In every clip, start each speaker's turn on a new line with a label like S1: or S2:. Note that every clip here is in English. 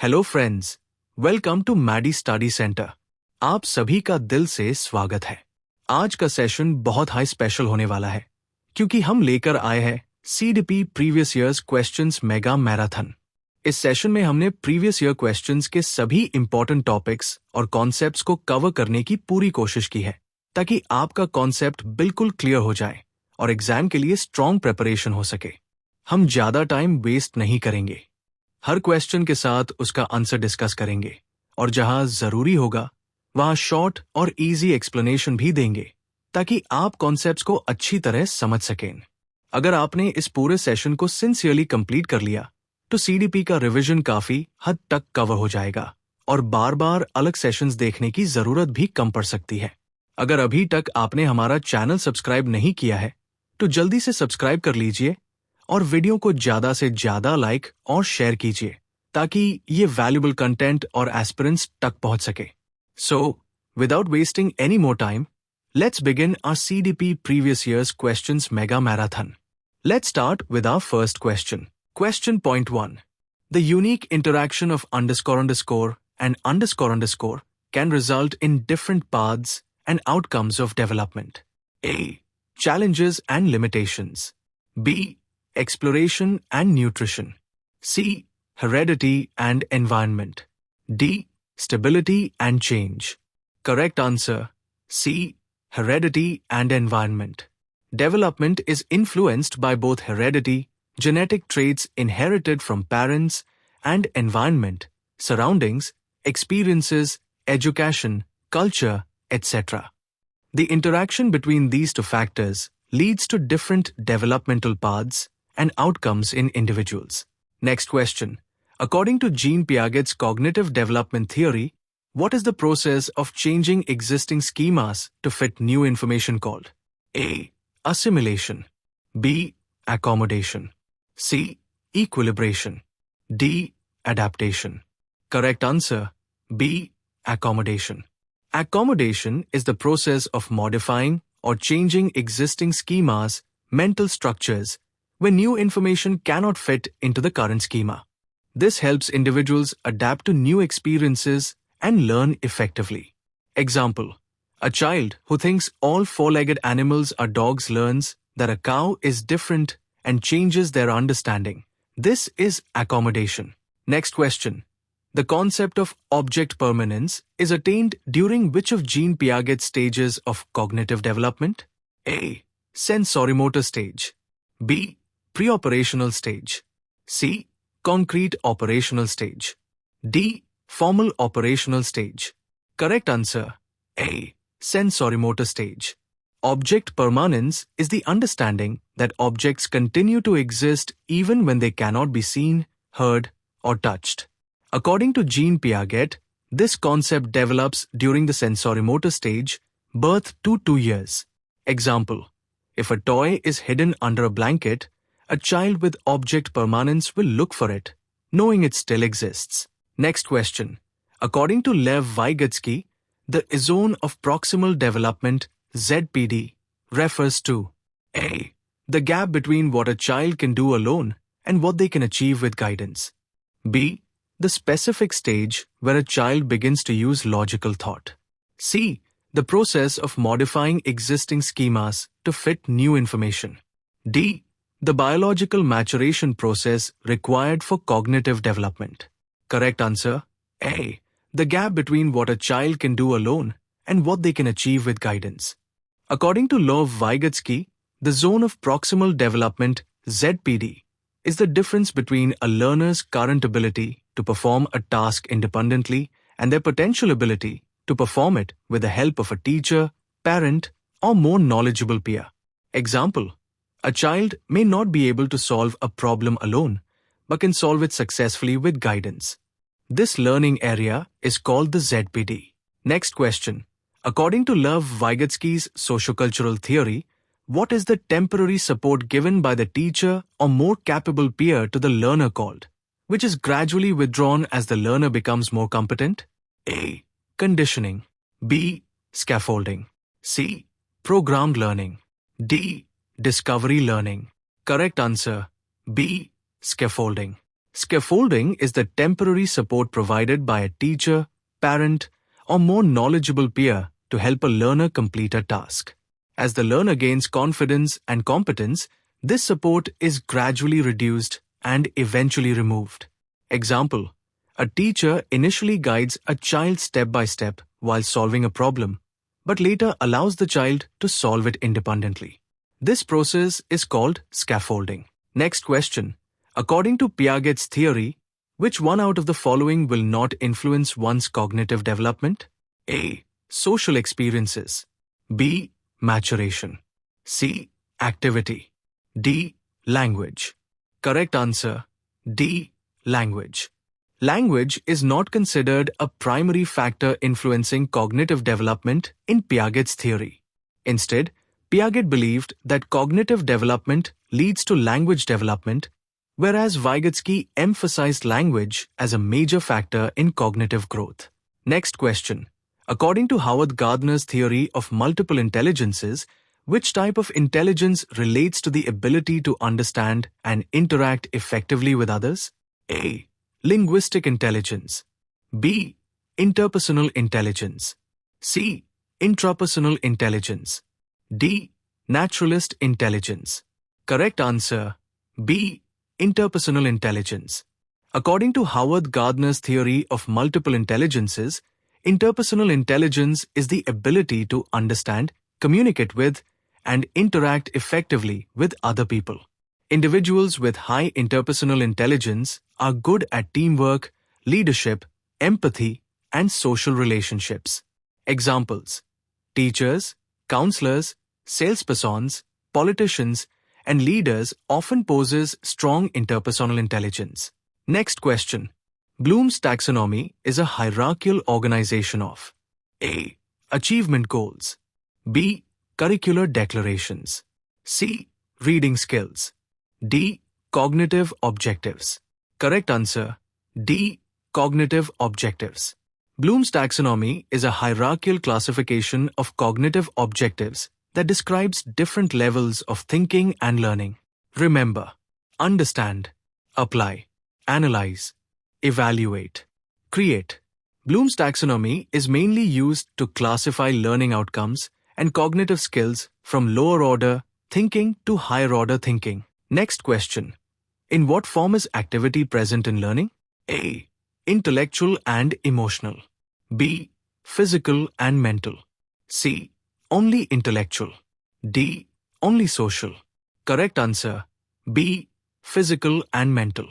S1: Hello friends, welcome to Maddy study centre. आप सभी का दिल से स्वागत है। आज का सेशन बहुत हाई स्पेशल होने वाला है क्योंकि हम लेकर आए हैं CDP previous years questions mega marathon. इस सेशन में हमने प्रीवियस ईयर क्वेश्चंस के सभी इंपॉर्टेंट टॉपिक्स और कॉन्सेप्ट्स को कवर करने की पूरी कोशिश की है ताकि आपका कॉन्सेप्ट बिल्कुल क्लियर हो जाए और एग्जाम के लिए स्ट्रॉन्ग प्रिपरेशन हो सके। हम ज्यादा टाइम वेस्ट नहीं करेंगे। हर क्वेश्चन के साथ उसका आंसर डिस्कस करेंगे और जहां जरूरी होगा वहां शॉर्ट और इजी एक्सप्लेनेशन भी देंगे ताकि आप कॉन्सेप्ट्स को अच्छी तरह समझ सकें। अगर आपने इस पूरे सेशन को सिंसियरली कंप्लीट कर लिया तो CDP का रिवीजन काफी हद तक कवर हो जाएगा और बार बार अलग सेशंस देखने की जरूरत भी कम पड़ सकती है। अगर अभी तक आपने हमारा चैनल सब्सक्राइब नहीं किया है तो जल्दी से सब्सक्राइब कर लीजिए और वीडियो को ज्यादा से ज्यादा लाइक और शेयर कीजिए ताकि ये वैल्यूएबल कंटेंट और एस्पिरेंट्स तक पहुंच सके। So without wasting any more time, let's begin our CDP previous years questions mega marathon. Let's start with our first question. Question point 1. The unique interaction of underscore and underscore can result in different paths and outcomes of development. A. Challenges and limitations. B. Exploration and nutrition. C. Heredity and environment. D. Stability and change. Correct answer: C. Heredity and environment. Development is influenced by both heredity, genetic traits inherited from parents, and environment, surroundings, experiences, education, culture, etc. The interaction between these two factors leads to different developmental paths and outcomes in individuals. Next question. According to Jean Piaget's cognitive development theory, what is the process of changing existing schemas to fit new information called? A. Assimilation. B. Accommodation. C. Equilibration. D. Adaptation. Correct answer: B. Accommodation. Accommodation is the process of modifying or changing existing schemas, mental structures, when new information cannot fit into the current schema. This helps individuals adapt to new experiences and learn effectively. Example: a child who thinks all four-legged animals are dogs learns that a cow is different and changes their understanding. This is accommodation. Next question. The concept of object permanence is attained during which of Jean Piaget's stages of cognitive development? A. Sensorimotor stage. B. Pre-operational stage. C. Concrete operational stage. D. Formal operational stage. Correct answer: A. Sensorimotor stage. Object permanence is the understanding that objects continue to exist even when they cannot be seen, heard, or touched. According to Jean Piaget, this concept develops during the sensorimotor stage, birth to 2 years. Example: if a toy is hidden under a blanket, a child with object permanence will look for it, knowing it still exists. Next question. According to Vygotsky, the zone of proximal development, ZPD, refers to A. The gap between what a child can do alone and what they can achieve with guidance. B. The specific stage where a child begins to use logical thought. C. The process of modifying existing schemas to fit new information. D. The biological maturation process required for cognitive development. Correct answer: A. The gap between what a child can do alone and what they can achieve with guidance. According to Vygotsky, the zone of proximal development, ZPD, is the difference between a learner's current ability to perform a task independently and their potential ability to perform it with the help of a teacher, parent, or more knowledgeable peer. Example: a child may not be able to solve a problem alone, but can solve it successfully with guidance. This learning area is called the ZPD. Next question. According to Vygotsky's socio-cultural theory, what is the temporary support given by the teacher or more capable peer to the learner called, which is gradually withdrawn as the learner becomes more competent? A. Conditioning. B. Scaffolding. C. Programmed learning. D. Discovery learning. Correct answer: B. Scaffolding. Scaffolding is the temporary support provided by a teacher, parent, or more knowledgeable peer to help a learner complete a task. As the learner gains confidence and competence, this support is gradually reduced and eventually removed. Example: a teacher initially guides a child step by step while solving a problem, but later allows the child to solve it independently. This process is called scaffolding. Next question. According to Piaget's theory, which one out of the following will not influence one's cognitive development? A. Social experiences. B. Maturation. C. Activity. D. Language. Correct answer: D. Language. Language is not considered a primary factor influencing cognitive development in Piaget's theory. Instead, Piaget believed that cognitive development leads to language development, whereas Vygotsky emphasized language as a major factor in cognitive growth. Next question. According to Gardner's theory of multiple intelligences, which type of intelligence relates to the ability to understand and interact effectively with others? A. Linguistic intelligence. B. Interpersonal intelligence. C. Intrapersonal intelligence. D. Naturalist intelligence. Correct answer: B. Interpersonal intelligence. According to Gardner's theory of multiple intelligences, interpersonal intelligence is the ability to understand, communicate with, and interact effectively with other people. Individuals with high interpersonal intelligence are good at teamwork, leadership, empathy, and social relationships. Examples: teachers, counselors, salespersons, politicians, and leaders often possess strong interpersonal intelligence. Next question. Bloom's taxonomy is a hierarchical organization of A. Achievement goals. B. Curricular declarations. C. Reading skills. D. Cognitive objectives. Correct answer: D. Cognitive objectives. Bloom's taxonomy is a hierarchical classification of cognitive objectives that describes different levels of thinking and learning. Remember: understand, apply, analyze, evaluate, create. Bloom's taxonomy is mainly used to classify learning outcomes and cognitive skills from lower order thinking to higher order thinking. Next question. In what form is activity present in learning? A. Intellectual and emotional. B. Physical and mental. C. Only intellectual. D. Only social. Correct answer: B. Physical and mental.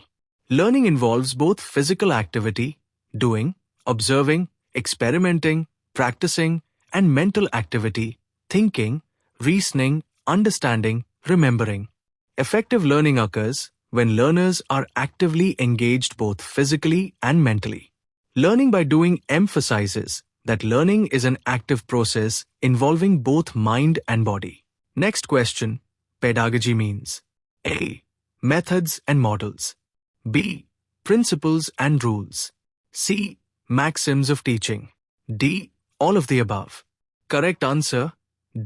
S1: Learning involves both physical activity, doing, observing, experimenting, practicing, and mental activity, thinking, reasoning, understanding, remembering. Effective learning occurs when learners are actively engaged both physically and mentally. Learning by doing emphasizes that learning is an active process involving both mind and body. Next question. Pedagogy means: A. Methods and models. B. Principles and rules. C. Maxims of teaching. D. All of the above. Correct answer: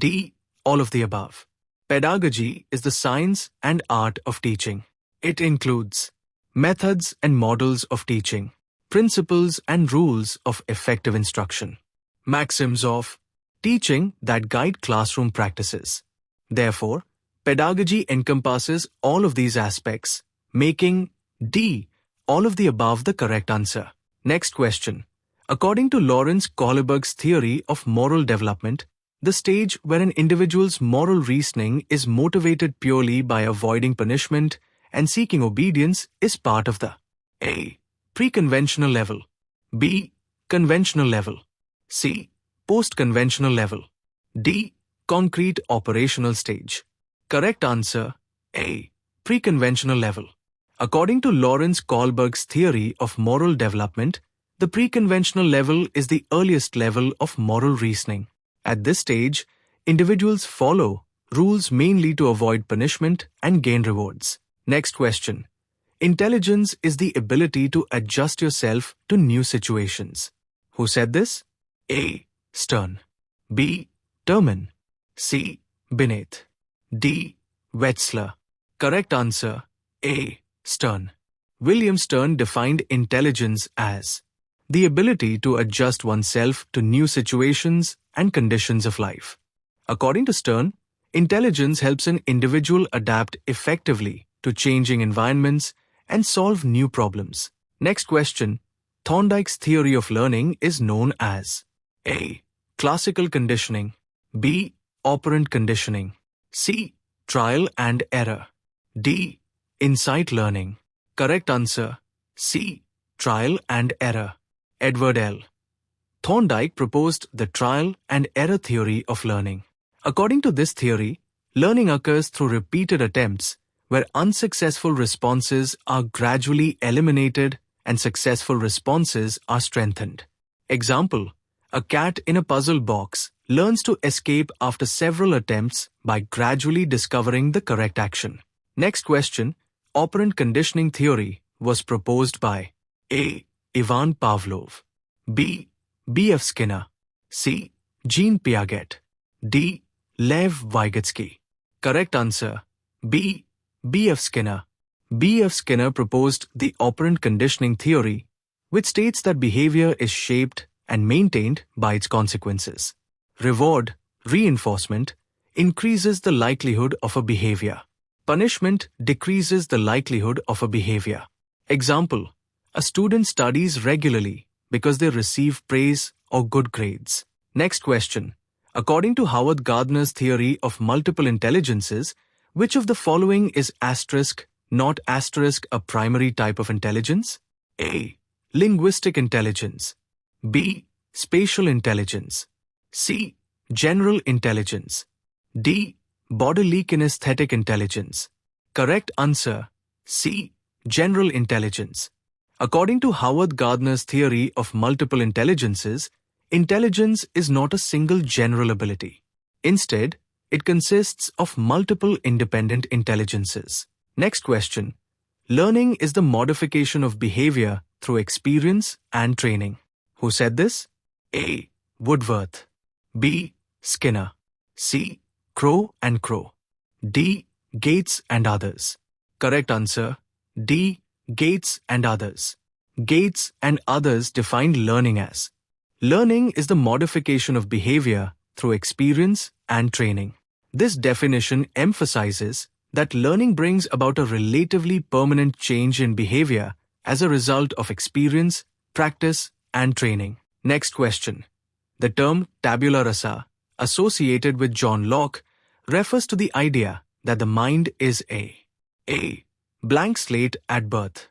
S1: D. All of the above. Pedagogy is the science and art of teaching. It includes methods and models of teaching, principles and rules of effective instruction, maxims of teaching that guide classroom practices. Therefore, pedagogy encompasses all of these aspects, making D. All of the above the correct answer. Next question. According to Lawrence Kohlberg's theory of moral development, the stage where an individual's moral reasoning is motivated purely by avoiding punishment and seeking obedience is part of the A. Pre-conventional level. B. Conventional level. C. Post-conventional level. D. Concrete operational stage. Correct answer: A. Pre-conventional level. According to Lawrence Kohlberg's theory of moral development, the pre-conventional level is the earliest level of moral reasoning. At this stage, individuals follow rules mainly to avoid punishment and gain rewards. Next question. Intelligence is the ability to adjust yourself to new situations. Who said this? A. Stern. B. Terman. C. Binet. D. Wetzler. Correct answer: A. Stern. William Stern defined intelligence as the ability to adjust oneself to new situations and conditions of life. According to Stern, intelligence helps an individual adapt effectively to changing environments and solve new problems. Next question. Thorndike's theory of learning is known as A. Classical conditioning, B. Operant conditioning, C. Trial and error, D. Insight learning. Correct answer, C. Trial and error. Edward L. Thorndike proposed the trial and error theory of learning. According to this theory, learning occurs through repeated attempts where unsuccessful responses are gradually eliminated and successful responses are strengthened. Example, a cat in a puzzle box learns to escape after several attempts by gradually discovering the correct action. Next question, operant conditioning theory was proposed by A. Ivan Pavlov, B. B.F. Skinner, C. Jean Piaget, D. Lev Vygotsky. Correct answer, B. B.F. Skinner. B.F. Skinner proposed the operant conditioning theory, which states that behavior is shaped and maintained by its consequences. Reward, reinforcement, increases the likelihood of a behavior. Punishment decreases the likelihood of a behavior. Example, a student studies regularly because they receive praise or good grades. Next question. According to Howard Gardner's theory of multiple intelligences, which of the following is asterisk, not asterisk a primary type of intelligence? A. Linguistic intelligence, B. Spatial intelligence, C. General intelligence, D. Bodily kinesthetic intelligence. Correct answer, C. General intelligence. According to Howard Gardner's theory of multiple intelligences, intelligence is not a single general ability. Instead, it consists of multiple independent intelligences. Next question. Learning is the modification of behavior through experience and training. Who said this? A. Woodworth, B. Skinner, C. Crow and Crow, D. Gates and others. Correct answer, D. Gates and others. Gates and others defined learning as learning is the modification of behavior through experience and training. This definition emphasizes that learning brings about a relatively permanent change in behavior as a result of experience, practice, and training. Next question. The term tabula rasa, associated with John Locke, refers to the idea that the mind is A. Blank slate at birth,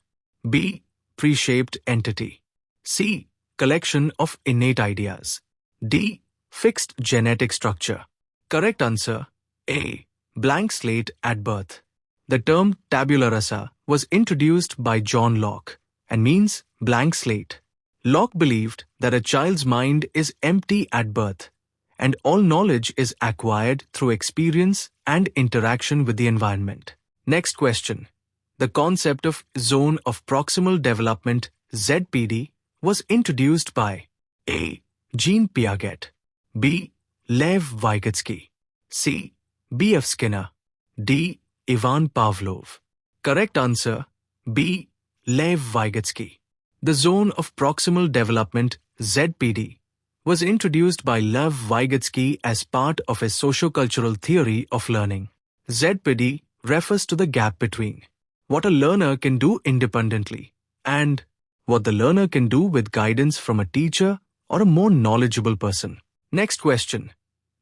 S1: B. Pre-shaped entity, C. Collection of innate ideas, D. Fixed genetic structure. Correct answer, A. Blank slate at birth. The term tabula rasa was introduced by John Locke and means blank slate. Locke believed that a child's mind is empty at birth and all knowledge is acquired through experience and interaction with the environment. Next question. The concept of zone of proximal development (ZPD) was introduced by A. Jean Piaget, B. Lev Vygotsky, C. B.F. Skinner, D. Ivan Pavlov. Correct answer, B. Lev Vygotsky. The zone of proximal development (ZPD) was introduced by Lev Vygotsky as part of a sociocultural theory of learning. ZPD refers to the gap between what a learner can do independently and what the learner can do with guidance from a teacher or a more knowledgeable person. Next question.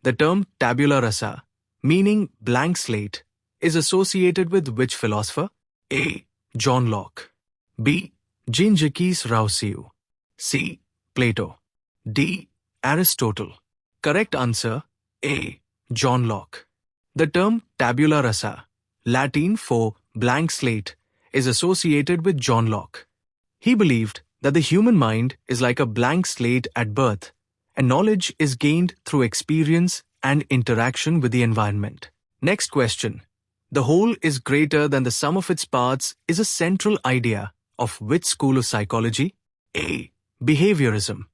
S1: The term tabula rasa, meaning blank slate, is associated with which philosopher? A. John Locke, B. Jean-Jacques Rousseau, C. Plato, D. Aristotle. Correct answer, A. John Locke. The term tabula rasa, Latin for blank slate, is associated with John Locke. He believed that the human mind is like a blank slate at birth, and knowledge is gained through experience and interaction with the environment. Next question. The whole is greater than the sum of its parts is a central idea of which school of psychology? A. Behaviorism,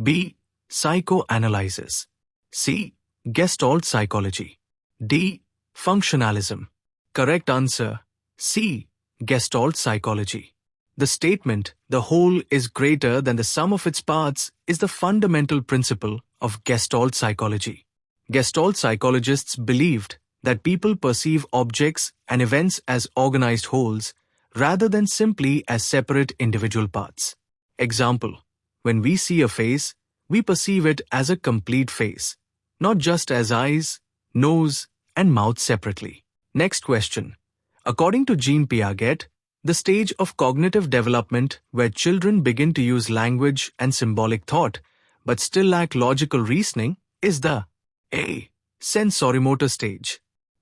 S1: B. Psychoanalysis, C. Gestalt psychology, D. Functionalism. Correct answer, C. Gestalt psychology. The statement, "the whole is greater than the sum of its parts," is the fundamental principle of Gestalt psychology. Gestalt psychologists believed that people perceive objects and events as organized wholes rather than simply as separate individual parts. Example, when we see a face, we perceive it as a complete face, not just as eyes, nose, and mouth separately. Next question. According to Jean Piaget, the stage of cognitive development where children begin to use language and symbolic thought but still lack logical reasoning is the A. Sensorimotor stage,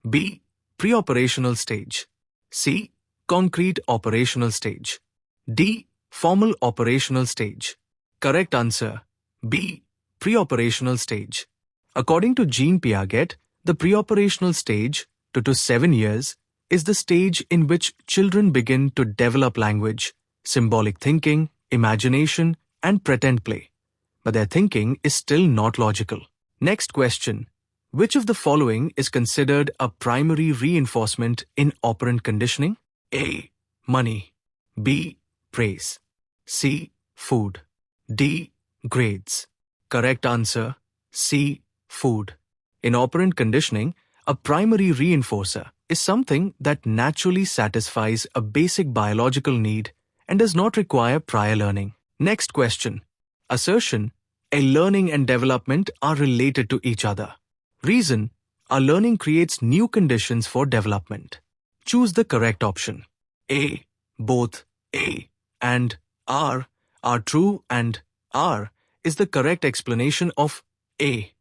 S1: B. Preoperational stage, C. Concrete operational stage, D. Formal operational stage. Correct answer, B. Preoperational stage. According to Jean Piaget, the preoperational stage, 2 to 7 years, is the stage in which children begin to develop language, symbolic thinking, imagination, and pretend play. But their thinking is still not logical. Next question. Which of the following is considered a primary reinforcement in operant conditioning? A. Money, B. Praise, C. Food, D. Grades. Correct answer, C. Food. In operant conditioning, a primary reinforcer is something that naturally satisfies a basic biological need and does not require prior learning. Next question. Assertion, a learning and development are related to each other. Reason, our learning creates new conditions for development. Choose the correct option. A. Both A and R are true and R is the correct explanation of A.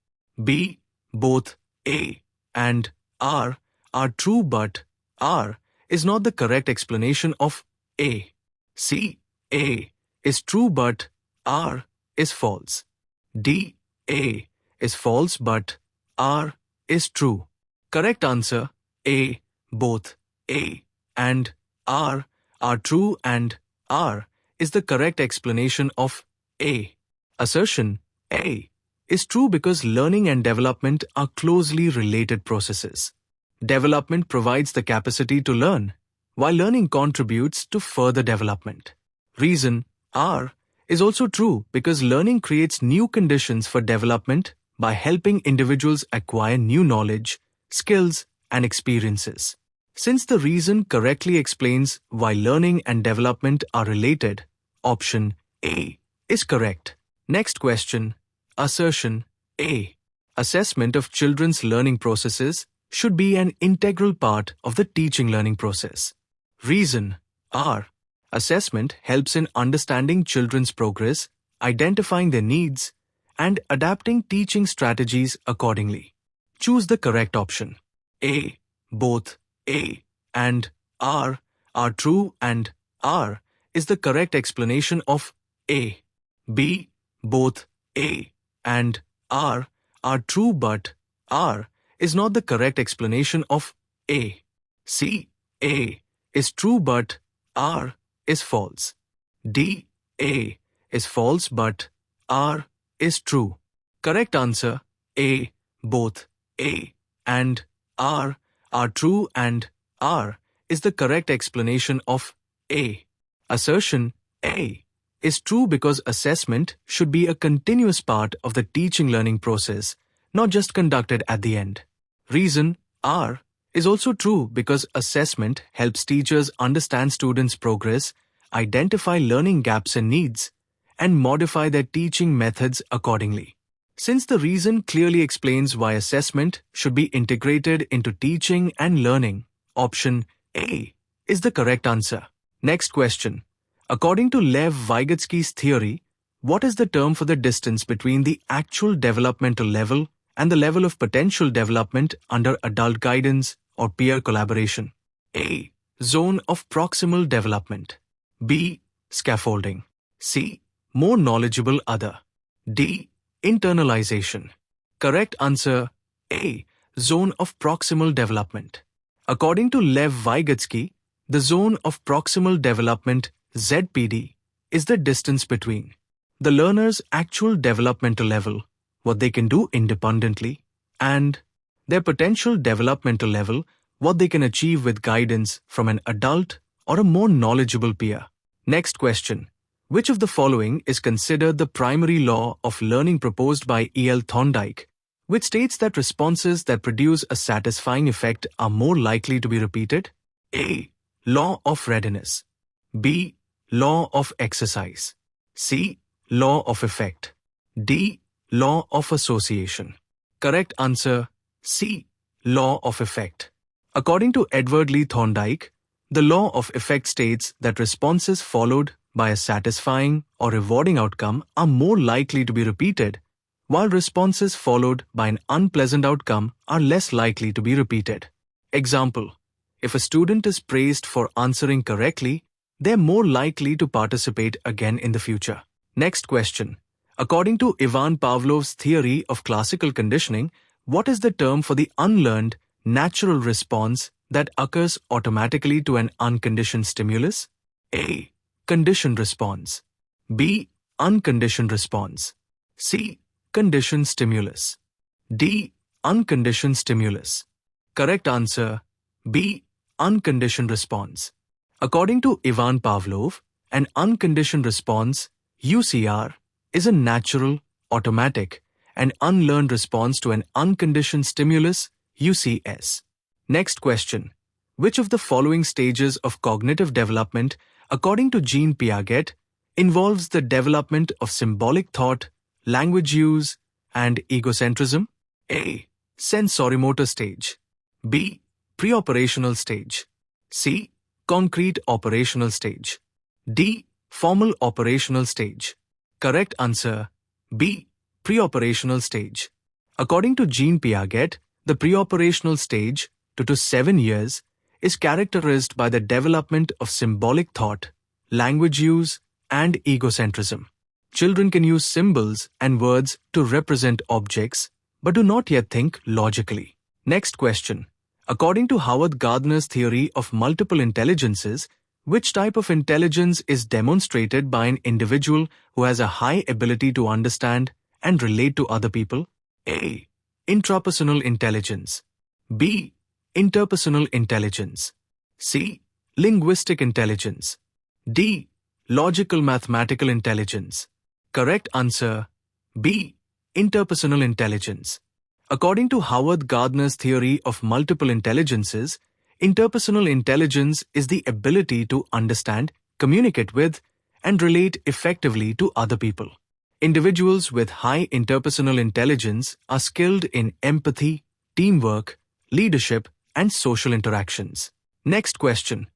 S1: B. Both A and R are true but R is not the correct explanation of A. C. A is true but R is false. D. A is false but R is true. Correct answer, A. Both A and R are true and R is the correct explanation of A. Assertion, A is true because learning and development are closely related processes. Development provides the capacity to learn, while learning contributes to further development. Reason, R is also true because learning creates new conditions for development by helping individuals acquire new knowledge, skills, and experiences. Since the reason correctly explains why learning and development are related, option A is correct. Next question. Assertion A. Assessment of children's learning processes should be an integral part of the teaching learning process. Reason R. Assessment helps in understanding children's progress, identifying their needs, and adapting teaching strategies accordingly. Choose the correct option. A. Both A and R are true and R is the correct explanation of A. B. Both A and R are true but R is not the correct explanation of A. C. A is true but R is false. D. A is false but R is true. Correct answer, A. Both A and R are true and R is the correct explanation of A. Assertion A is true because assessment should be a continuous part of the teaching learning process, not just conducted at the end. Reason R is also true because assessment helps teachers understand students' progress, identify learning gaps and needs, and modify their teaching methods accordingly. Since the reason clearly explains why assessment should be integrated into teaching and learning, option A is the correct answer. Next question. According to Lev Vygotsky's theory, what is the term for the distance between the actual developmental level and the level of potential development under adult guidance or peer collaboration? A. Zone of proximal development. B. Scaffolding. C. More knowledgeable other. D. Internalization. Correct answer, A. Zone of proximal development. According to Lev Vygotsky, the zone of proximal development ZPD is the distance between the learner's actual developmental level, what they can do independently, and their potential developmental level, what they can achieve with guidance from an adult or a more knowledgeable peer. Next question. Which of the following is considered the primary law of learning proposed by E.L. Thorndike, which states that responses that produce a satisfying effect are more likely to be repeated? A. Law of readiness. B. Law of exercise. C. Law of effect. D. Law of association. Correct answer C. Law of effect. According to Edward Lee Thorndike, the law of effect states that responses followed by a satisfying or rewarding outcome are more likely to be repeated, while responses followed by an unpleasant outcome are less likely to be repeated. Example: if a student is praised for answering correctly, they're more likely to participate again in the future. Next question. According to Ivan Pavlov's theory of classical conditioning, what is the term for the unlearned, natural response that occurs automatically to an unconditioned stimulus? A. Conditioned response. B. Unconditioned response. C. Conditioned stimulus. D. Unconditioned stimulus. Correct answer B. Unconditioned response. According to Ivan Pavlov, an unconditioned response, UCR, is a natural, automatic, and unlearned response to an unconditioned stimulus, UCS. Next question. Which of the following stages of cognitive development, according to Jean Piaget, involves the development of symbolic thought, language use, and egocentrism? A. Sensorimotor stage. B. Preoperational stage. C. Concrete operational stage. D. Formal operational stage. Correct answer B. Preoperational stage. According to Jean Piaget, the preoperational stage, 2 to 7 years, is characterized by the development of symbolic thought, language use, and egocentrism. Children can use symbols and words to represent objects, but do not yet think logically. Next question. According to Howard Gardner's theory of multiple intelligences, which type of intelligence is demonstrated by an individual who has a high ability to understand and relate to other people? A. Intrapersonal intelligence. B. Interpersonal intelligence. C. Linguistic intelligence. D. Logical mathematical intelligence. Correct answer B. Interpersonal intelligence. According to Howard Gardner's theory of multiple intelligences, interpersonal intelligence is the ability to understand, communicate with, and relate effectively to other people. Individuals with high interpersonal intelligence are skilled in empathy, teamwork, leadership, and social interactions. Next question.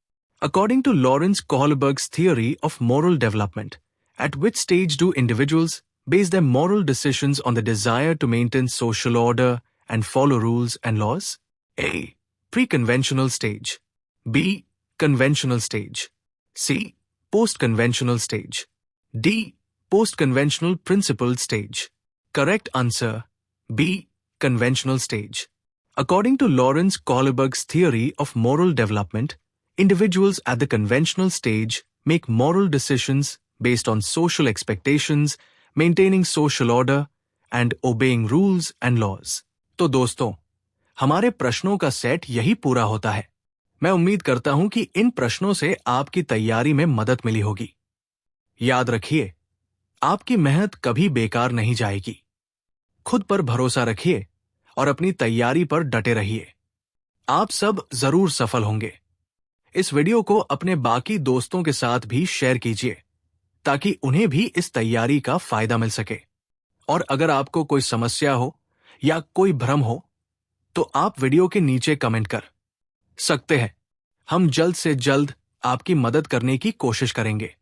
S1: According to Lawrence Kohlberg's theory of moral development, at which stage do individuals base their moral decisions on the desire to maintain social order and follow rules and laws? A. Pre-conventional stage. B. Conventional stage. C. Post-conventional stage. D. Post-conventional principled stage. Correct answer B. Conventional stage. According to Lawrence Kohlberg's theory of moral development, individuals at the conventional stage make moral decisions based on social expectations, maintaining social order, and obeying rules and laws. तो दोस्तों, हमारे प्रश्नों का set यही पूरा होता है। मैं उम्मीद करता हूं कि इन प्रश्नों से आपकी तैयारी में मदद मिली होगी। याद रखिए, आपकी मेहनत कभी बेकार नहीं जाएगी। खुद पर भरोसा रखिए और अपनी तैयारी पर डटे रहिए। आप सब जरूर सफल होंगे। इस वीडियो को अपने बाकी दोस्तों के साथ भी शेयर कीजिए, ताकि उन्हें भी इस तैयारी का फायदा मिल सके। और अगर आपको कोई समस्या हो या कोई भ्रम हो, तो आप वीडियो के नीचे कमेंट कर सकते हैं। हम जल्द से जल्द आपकी मदद करने की कोशिश करेंगे।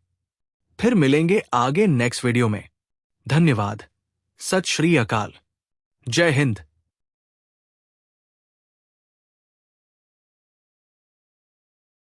S1: फिर मिलेंगे आगे नेक्स्ट वीडियो में। धन्यवाद। सत श्री अकाल। जय हिंद।